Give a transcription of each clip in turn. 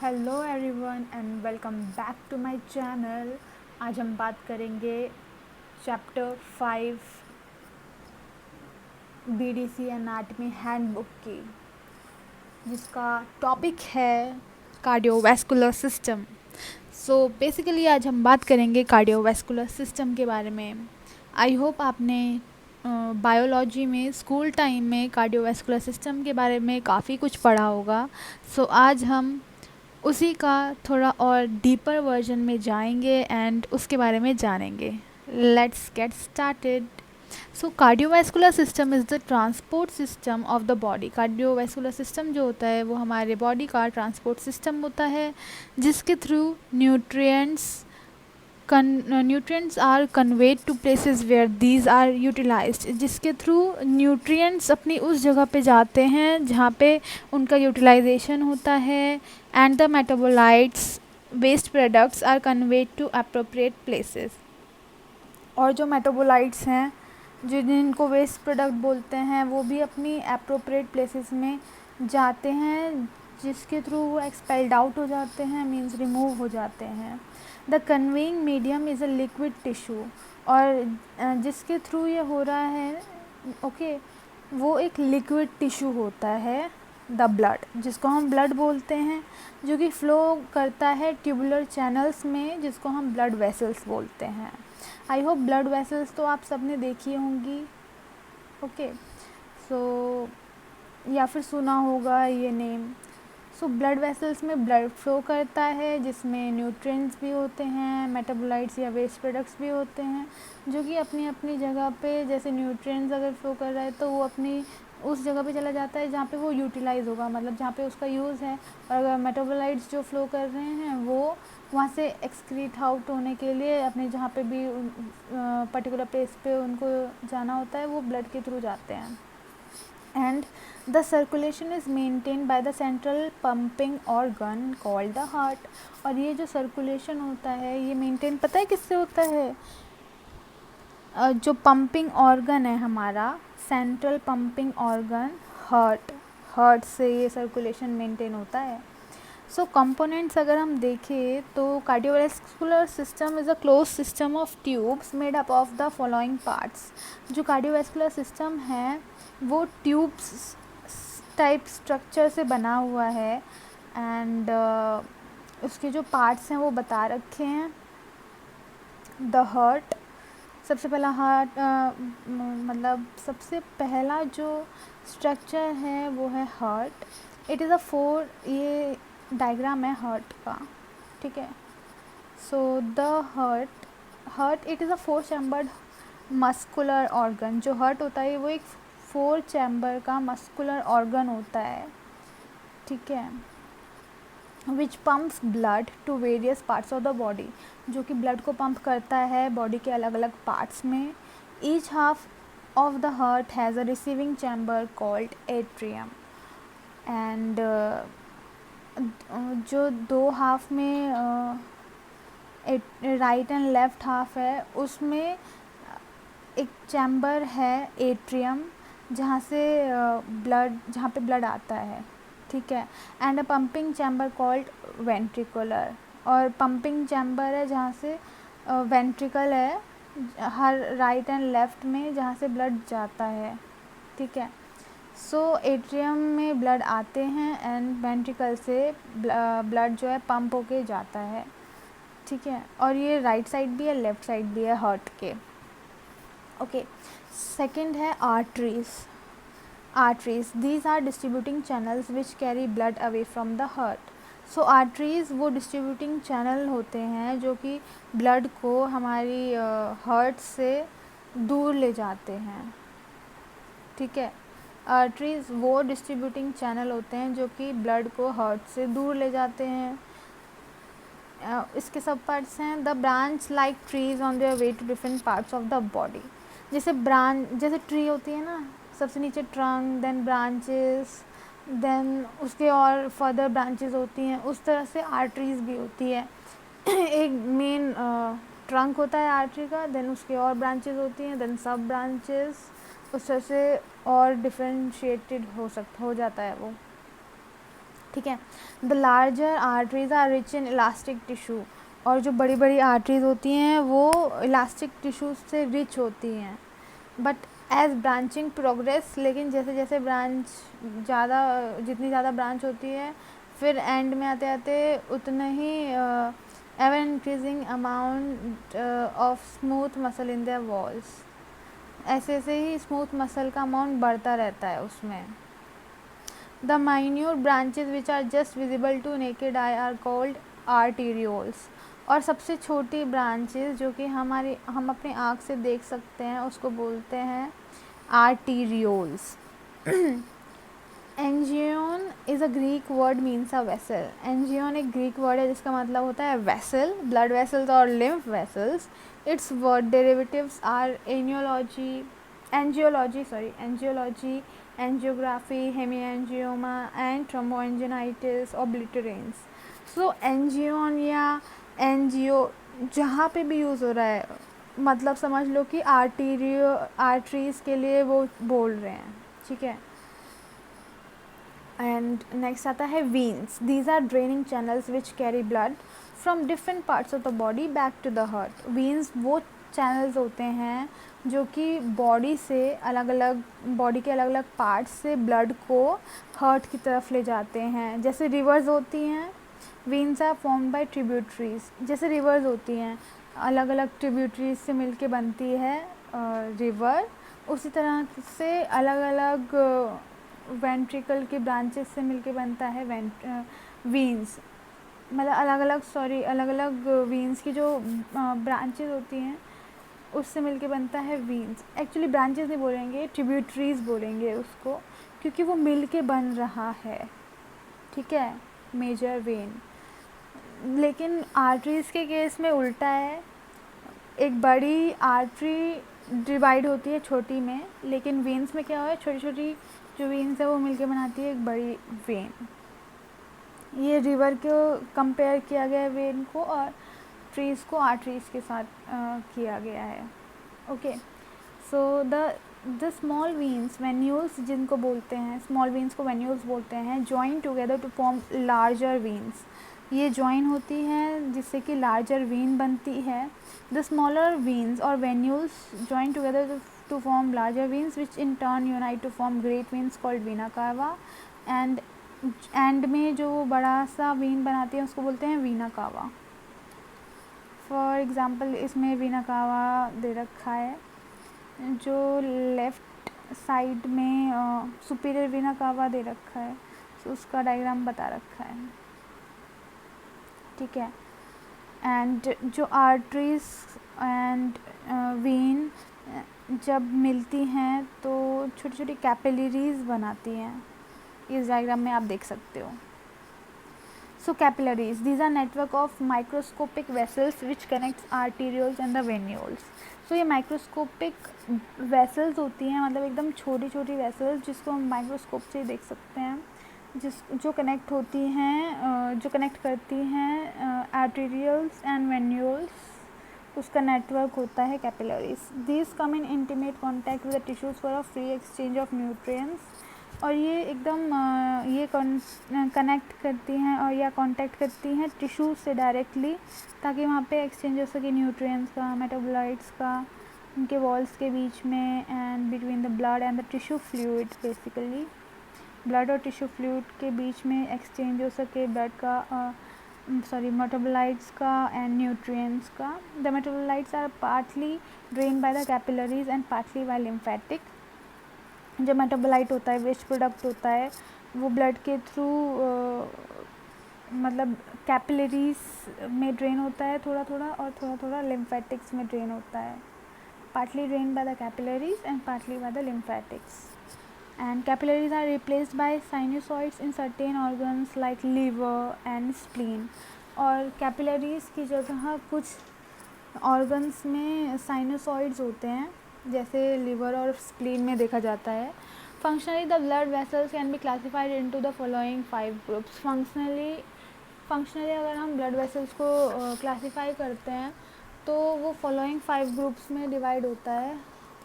Hello everyone and welcome back to my channel. आज हम बात करेंगे चैप्टर 5 बीडीसी एनाटमी हैंडबुक की, जिसका टॉपिक है कार्डियोवैस्कुलर सिस्टम। सो बेसिकली आज हम बात करेंगे कार्डियोवैस्कुलर सिस्टम के बारे में। आई होप आपने बायोलॉजी में स्कूल टाइम में कार्डियोवैस्कुलर सिस्टम के बारे में काफ़ी कुछ पढ़ा होगा। सो आज हम उसी का थोड़ा और डीपर वर्जन में जाएंगे एंड उसके बारे में जानेंगे। Let's get started. So cardiovascular system is the transport system of the body. Cardiovascular system जो होता है वो हमारे बॉडी का ट्रांसपोर्ट सिस्टम होता है, जिसके through nutrients are conveyed to places where these are utilised. जिसके थ्रू न्यूट्रिएंट्स अपनी उस जगह पे जाते हैं जहाँ पे उनका यूटिलाइजेशन होता है, and the metabolites waste products are conveyed to appropriate places. और जो मेटाबोलाइट्स हैं, जो जिनको वेस्ट प्रोडक्ट बोलते हैं, वो भी अपनी अप्रोप्रिएट प्लेसेस में जाते हैं, जिसके थ्रू वो एक्सपेल्ड आउट हो जाते हैं, मीन्स रिमूव हो जाते हैं। The conveying medium is a liquid tissue, और जिसके थ्रू ये हो रहा है वो एक लिक्विड टिश्यू होता है, द ब्लड, जिसको हम ब्लड बोलते हैं, जो कि फ़्लो करता है ट्यूबुलर चैनल्स में, जिसको हम ब्लड वेसल्स बोलते हैं। आई होप ब्लड वेसल्स तो आप सबने देखी होंगी, सो या फिर सुना होगा ये नेम। सो ब्लड वेसल्स में ब्लड फ्लो करता है, जिसमें न्यूट्रिएंट्स भी होते हैं, मेटाबोलाइट्स या वेस्ट प्रोडक्ट्स भी होते हैं, जो कि अपनी अपनी जगह पे, जैसे न्यूट्रिएंट्स अगर फ्लो कर रहा है तो वो अपनी उस जगह पे चला जाता है जहाँ पे वो यूटिलाइज़ होगा, मतलब जहाँ पे उसका यूज़ है। और अगर मेटाबोलाइट्स जो फ्लो कर रहे हैं वो वहाँ से एक्सक्रीट आउट होने के लिए अपने जहाँ पे भी पर्टिकुलर प्लेस पे उनको जाना होता है, वो ब्लड के थ्रू जाते हैं। And the circulation is maintain by the central pumping organ called the heart. और ये जो सर्कुलेशन होता है ये मेंटेन पता है किससे होता है? जो पंपिंग ऑर्गन है हमारा, सेंट्रल पंपिंग ऑर्गन हार्ट से ये सर्कुलेशन मेंटेन होता है। सो कंपोनेंट्स अगर हम देखें तो cardiovascular system is a close system of tubes made up of the following parts. जो कार्डियोवैस्कुलर सिस्टम है वो ट्यूब्स टाइप स्ट्रक्चर से बना हुआ है, एंड उसके जो पार्ट्स हैं वो बता रखे हैं। द हार्ट, सबसे पहला हार्ट मतलब सबसे पहला जो स्ट्रक्चर है वो है हार्ट। इट इज़ ये डायग्राम है हार्ट का, ठीक है। So the heart it is a 4 chambered muscular organ. जो हार्ट होता है वो एक 4 चैम्बर का मस्कुलर ऑर्गन होता है, ठीक है, which pumps blood to various parts of the body, जो कि ब्लड को पंप करता है बॉडी के अलग अलग पार्ट्स में। Each half of the heart has a receiving chamber called atrium. And जो 2 हाफ में राइट एंड लेफ्ट हाफ है, उसमें एक चैम्बर है एट्रियम, जहाँ पे ब्लड आता है, ठीक है। And a pumping chamber called ventricular, और पंपिंग चैम्बर है जहाँ से वेंट्रिकल है हर राइट एंड लेफ्ट में, जहाँ से ब्लड जाता है, ठीक है। सो एट्रियम में ब्लड आते हैं एंड वेंट्रिकल से ब्लड जो है पंप होके जाता है, ठीक है। और ये राइट साइड भी है, लेफ्ट साइड भी है हार्ट के, ओके। सेकंड है arteries these are distributing channels which carry blood away from the heart. So arteries वो डिस्ट्रीब्यूटिंग चैनल होते हैं जो कि ब्लड को हमारी हार्ट से दूर ले जाते हैं, ठीक है। आर्टरीज वो डिस्ट्रीब्यूटिंग चैनल होते हैं जो कि ब्लड को हार्ट से दूर ले जाते हैं। इसके सब पार्ट्स हैं। The branch like trees on their way to different parts of the body. जैसे ट्री होती है ना, सबसे नीचे ट्रंक, देन ब्रांचेस, देन उसके और फर्दर ब्रांचेस होती हैं, उस तरह से आर्टरीज भी होती है। एक मेन ट्रंक होता है आर्टरी का, देन उसके और ब्रांचेस होती हैं, देन सब ब्रांचेस, उस तरह से और डिफ्रेंशिएटेड हो जाता है वो। ठीक है। The larger arteries are rich in elastic tissue, और जो बड़ी बड़ी आर्टरीज होती हैं वो इलास्टिक टिश्यू से रिच होती हैं। बट एज ब्रांचिंग प्रोग्रेस, लेकिन जैसे जैसे ब्रांच ज़्यादा, जितनी ज़्यादा ब्रांच होती है, फिर एंड में आते आते उतना ही ever increasing amount of smooth muscle in their walls, ऐसे ऐसे ही स्मूथ मसल का अमाउंट बढ़ता रहता है उसमें। The minute branches which are just visible to naked eye are called arterioles, और सबसे छोटी ब्रांचेस जो कि हम अपनी आँख से देख सकते हैं उसको बोलते हैं arterioles. Angion is a Greek word means a vessel. Angion एक ग्रीक वर्ड है जिसका मतलब होता है वेसल, ब्लड वेसल्स और lymph vessels. Its word derivatives are angiology, angiography, hemangioma and thromboangiitis, obliterans. So angion या एंजियो जहाँ पे भी यूज़ हो रहा है, मतलब समझ लो कि आर्टरीज के लिए वो बोल रहे हैं, ठीक है। एंड नेक्स्ट आता है veins. These are draining channels which carry blood from different parts of the body back to the heart. Veins वो चैनल्स होते हैं जो कि बॉडी के अलग अलग पार्ट्स से ब्लड को हार्ट की तरफ ले जाते हैं। जैसे रिवर्स होती हैं, veins are formed by tributaries. जैसे रिवर्स होती हैं, अलग अलग ट्रिब्यूटरीज से मिलके बनती है रिवर, उसी तरह से अलग अलग वेंट्रिकल के ब्रांचेस से मिलके बनता है वीन्स। मतलब अलग अलग वीन्स की जो ब्रांचेस होती हैं उससे मिलके बनता है वीन्स। एक्चुअली ब्रांचेस नहीं बोलेंगे, ट्रिब्यूटरीज बोलेंगे उसको, क्योंकि वो मिलके बन रहा है, ठीक है, मेजर वेन। लेकिन आर्टरीज के केस में उल्टा है, एक बड़ी आर्टरी डिवाइड होती है छोटी में, लेकिन वेन्स में क्या हुआ है, छोटी छोटी जो वेन्स है वो मिलके बनाती है एक बड़ी वेन। ये रिवर को कंपेयर किया गया है वेन को, और ट्रीज़ को आर्टरीज के साथ किया गया है। Okay, so the small veins, venules जिनको बोलते हैं, स्मॉल वेन्स को वेन्यूल्स बोलते हैं, join together to form larger veins. ये जॉइन होती हैं जिससे कि लार्जर वेन बनती है। द स्मॉलर वेन्स और venules join together to form larger veins which in turn unite to form great veins called vena cava, and and में जो बड़ा सा वेन बनाती है उसको बोलते हैं वीना कावा। फॉर एग्ज़ाम्पल इसमें वीना कावा दे रखा है, जो लेफ़्ट साइड में सुपीरियर वीना कावा दे रखा है, तो उसका डायग्राम बता रखा है, ठीक है। एंड जो आर्टरीज एंड वेन जब मिलती हैं तो छोटी छोटी कैपिलरीज बनाती हैं, इस डायग्राम में आप देख सकते हो। So capillaries, these are network of microscopic vessels which connects arterioles and the venules. So ये माइक्रोस्कोपिक वेसल्स होती हैं, मतलब एकदम छोटी छोटी वेसल्स जिसको हम माइक्रोस्कोप से देख सकते हैं, जो कनेक्ट होती हैं, जो कनेक्ट करती हैं आर्टीरियल्स एंड वेन्यूल्स, उसका नेटवर्क होता है capillaries. These come in intimate contact with the tissues for a free exchange of nutrients. और ये एकदम ये कनेक्ट करती हैं और या कांटेक्ट करती हैं टिश्यूज़ से डायरेक्टली, ताकि वहाँ पे एक्सचेंज हो सके न्यूट्रिएंट्स का, मेटाबोलाइट्स का, उनके वॉल्स के बीच में, and between the blood and the tissue fluid. Basically blood और टिश्यू फ्लूइड के बीच में एक्सचेंज हो सके ब्लड का मेटाबोलाइट्स का एंड न्यूट्रिएंट्स का। The metabolites are partly drain by the capillaries and partly by lymphatic. जो मेटाबोलाइट होता है, वेस्ट प्रोडक्ट होता है, वो ब्लड के थ्रू मतलब कैपिलरीज में ड्रेन होता है थोड़ा थोड़ा, और थोड़ा थोड़ा लिम्फेटिक्स में ड्रेन होता है। Partly drain by the capillaries and partly by the lymphatics. And capillaries are replaced by sinusoids in certain organs like liver and spleen। और capillaries की जगह कुछ organs में sinusoids होते हैं, जैसे liver और spleen में देखा जाता है। Functionally the blood vessels can be classified into the following 5 groups। Functionally अगर हम blood vessels को classify करते हैं तो वो following 5 groups में divide होता है,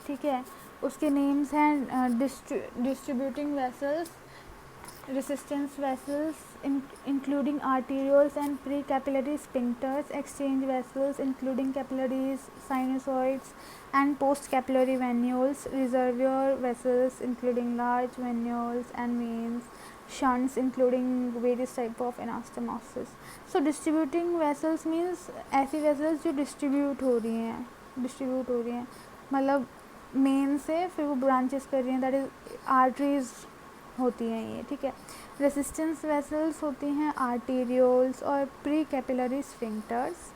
ठीक है। उसके नेम्स हैं distributing vessels, resistance vessels including arterioles and precapillary sphincters, exchange vessels including capillaries, sinusoids and postcapillary venules, reservoir vessels including large venules and veins, shunts including various type of anastomosis. So distributing vessels means ऐसी vessels जो distribute हो रही हैं मतलब main से फिर वो branches कर रही हैं, दैट इज आर्टरीज होती हैं ये, ठीक है। रेसिस्टेंस वेसल्स होती हैं आर्टेरियोल्स और pre capillary sphincters,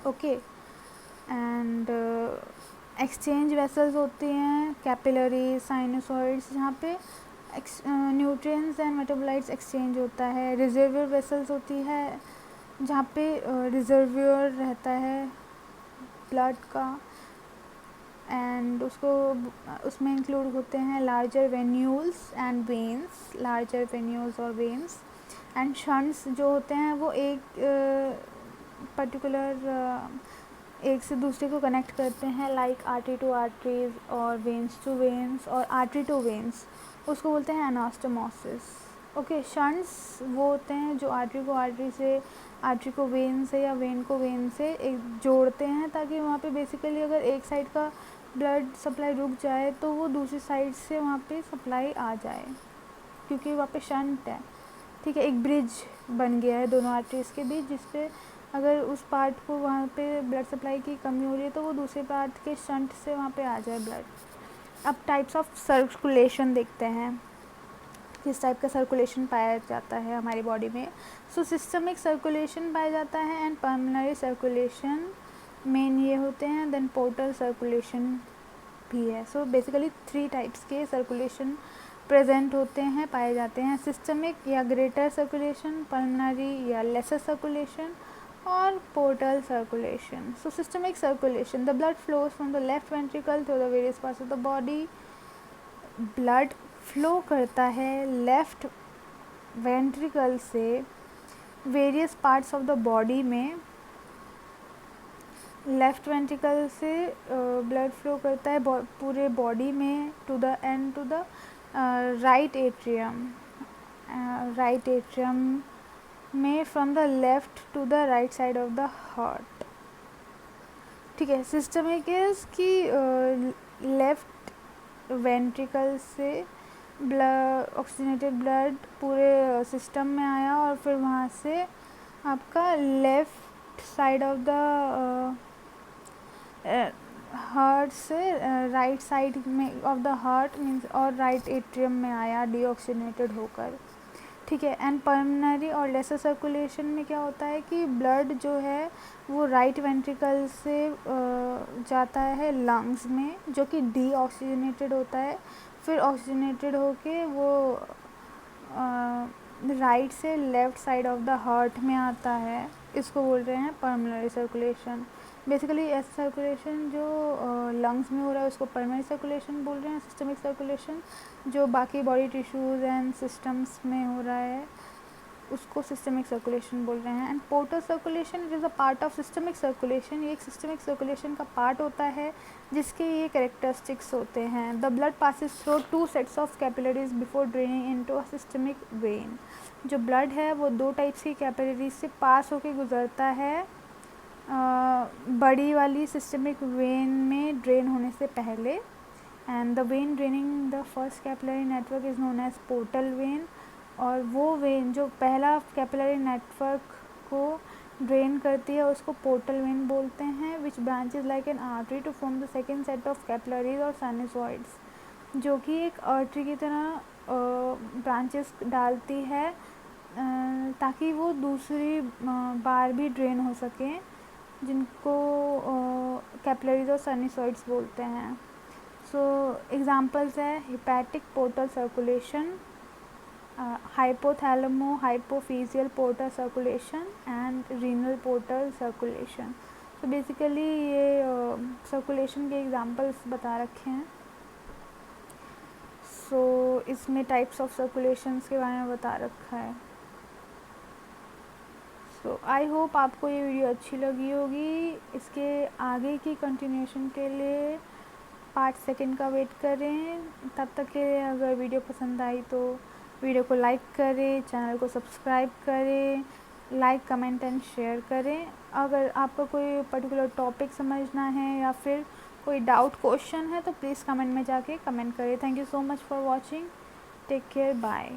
okay. And exchange vessels होती हैं कैपिलरी, साइनसॉइड्स, जहाँ पे न्यूट्रिएंट्स एंड मेटाबोलाइट्स एक्सचेंज होता है। रिजर्वियर वेसल्स होती है जहाँ पे रिजर्वियर रहता है ब्लड का, एंड उसमें इंक्लूड होते हैं larger venules and veins, larger venules और वेन्स। एंड शंट्स जो होते हैं वो एक पर्टिकुलर एक से दूसरे को कनेक्ट करते हैं, लाइक आर्टरी टू आर्टरीज और वेन्स टू वेन्स और आर्टरी टू वेन्स, उसको बोलते हैं एनास्टोमोसिस, ओके। शंट्स वो होते हैं जो आर्टरी को आर्टरी से, आर्टरी को वेन से या वेन को वेन से एक जोड़ते हैं, ताकि वहाँ पे बेसिकली अगर एक साइड का ब्लड सप्लाई रुक जाए तो वो दूसरी साइड से वहाँ पे सप्लाई आ जाए, क्योंकि वहाँ पे शंट है, ठीक है। एक ब्रिज बन गया है दोनों आर्टरीज के बीच, जिसपे अगर उस पार्ट को वहाँ पे ब्लड सप्लाई की कमी हो रही है तो वो दूसरे पार्ट के शंट से वहाँ पे आ जाए ब्लड। अब टाइप्स ऑफ सर्कुलेशन देखते हैं, किस टाइप का सर्कुलेशन पाया जाता है हमारी बॉडी में। सो सिस्टमिक सर्कुलेशन पाया जाता है एंड पल्मोनरी सर्कुलेशन मेन ये होते हैं, देन पोर्टल सर्कुलेशन भी है। सो बेसिकली 3 टाइप्स के सर्कुलेशन प्रेजेंट होते हैं, पाए जाते हैं, सिस्टमिक या ग्रेटर सर्कुलेशन, पल्मोनरी या लेसर सर्कुलेशन और portal circulation. So systemic circulation, the blood flows from the left ventricle through the various parts of the body. Blood flow करता है लेफ्ट वेंट्रिकल से various parts of the body में, left ventricle से blood flow करता है पूरे body में to the end to the right atrium, right atrium में from the left to the right side of the heart, ठीक है। सिस्टमिक इज कि लेफ्ट वेंट्रिकल से ब्लड, ऑक्सीजनेटेड ब्लड पूरे सिस्टम में आया और फिर वहाँ से आपका left side of the heart से राइट साइड में ऑफ द हार्ट मीन्स और राइट एट्रियम में आया डीऑक्सीजनेटेड होकर, ठीक है। एंड पल्मोनरी और लेसर सर्कुलेशन में क्या होता है कि ब्लड जो है वो राइट वेंट्रिकल से जाता है लंग्स में, जो कि डीऑक्सीजनेटेड होता है, फिर ऑक्सीजनेटेड होके वो राइट से left side of the heart में आता है, इसको बोल रहे हैं पल्मोनरी सर्कुलेशन। बेसिकली ऐसा सर्कुलेशन जो लंग्स में हो रहा है उसको पल्मोनरी सर्कुलेशन बोल रहे हैं। सिस्टमिक सर्कुलेशन जो बाकी बॉडी टिश्यूज़ एंड सिस्टम्स में हो रहा है उसको सिस्टमिक सर्कुलेशन बोल रहे हैं। And portal circulation is a part of systemic circulation, ये एक सिस्टमिक सर्कुलेशन का पार्ट होता है जिसके ये कैरेक्टरिस्टिक्स होते हैं। The blood passes through 2 sets of capillaries before draining into a systemic when. जो ब्लड है वो 2 टाइप्स की कैपिलरीज से पास होके गुजरता है बड़ी वाली सिस्टमिक वेन में ड्रेन होने से पहले। And the vein draining the first capillary network is known as portal vein, और वो वेन जो पहला कैपिलरी नेटवर्क को ड्रेन करती है उसको पोर्टल वेन बोलते हैं, which branches like an artery to form the second set of capillaries और साइनसॉइड्स, जो कि एक आर्टरी की तरह ब्रांचेस डालती है ताकि वो दूसरी बार भी ड्रेन हो सकें, जिनको कैपिलरीज और साइनसॉइड्स बोलते हैं। सो एग्जांपल्स है hepatic portal circulation, hypothalamo hypophyseal portal circulation and renal portal circulation. तो बेसिकली ये सर्कुलेशन के एग्जांपल्स बता रखे हैं। सो इसमें टाइप्स ऑफ सर्कुलेशंस के बारे में बता रखा है। सो आई होप आपको ये वीडियो अच्छी लगी होगी। इसके आगे की कंटिन्यूशन के लिए पार्ट 2 का वेट करें। तब तक के अगर वीडियो पसंद आई तो वीडियो को लाइक करें, चैनल को सब्सक्राइब करें, लाइक कमेंट एंड शेयर करें। अगर आपका कोई पर्टिकुलर टॉपिक समझना है या फिर कोई डाउट क्वेश्चन है तो प्लीज़ कमेंट में जाके कमेंट करें। Thank you so much for watching. Take care, bye.